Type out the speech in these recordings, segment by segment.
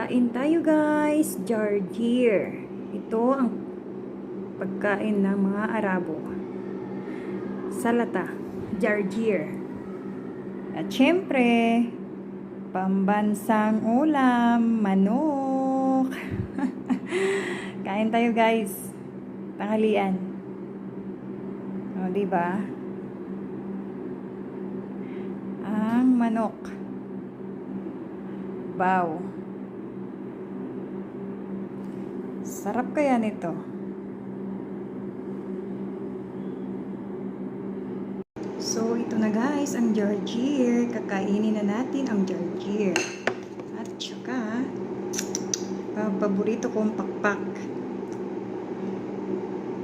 Kain tayo guys, jarjir. Ito ang pagkain ng mga Arabo. Salata, jarjir. At syempre, pambansang ulam, manok. Kain tayo guys. Tanghalian. O, diba? Ang manok. Wow. Sarap kaya nito. So, ito na guys, ang jarjir. Kakainin na natin ang jarjir. At saka, paborito kong pakpak.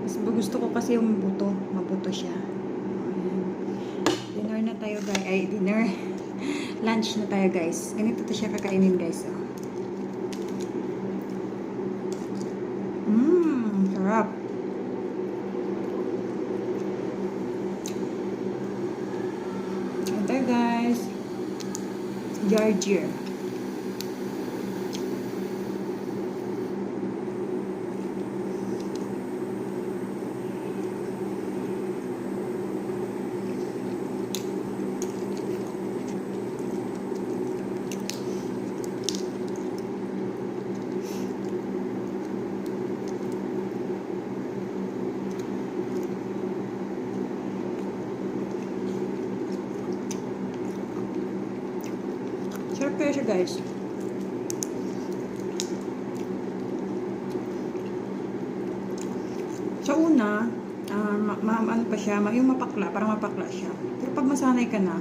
Mas gusto ko kasi yung buto. Mabuto siya. Dinner na tayo guys. Ay, dinner. Lunch na tayo guys. Ganito to siya kakainin guys. Oh. Sarap. Ito guys. Jarjir. Sarap kaya siya guys. Sa una, ano pa siya, yung mapakla, parang mapakla siya. Pero pag masanay ka na,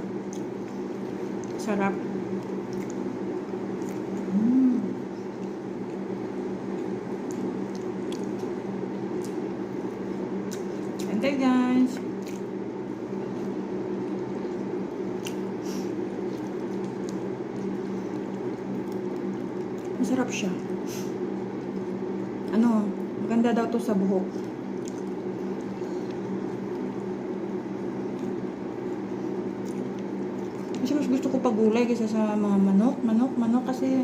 sarap. And then guys, masarap siya. Ano, maganda daw to sa buhok. Kasi mas gusto ko pagulay kaysa sa mga manok kasi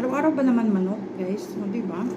araw-araw ba naman manok, guys? O, diba?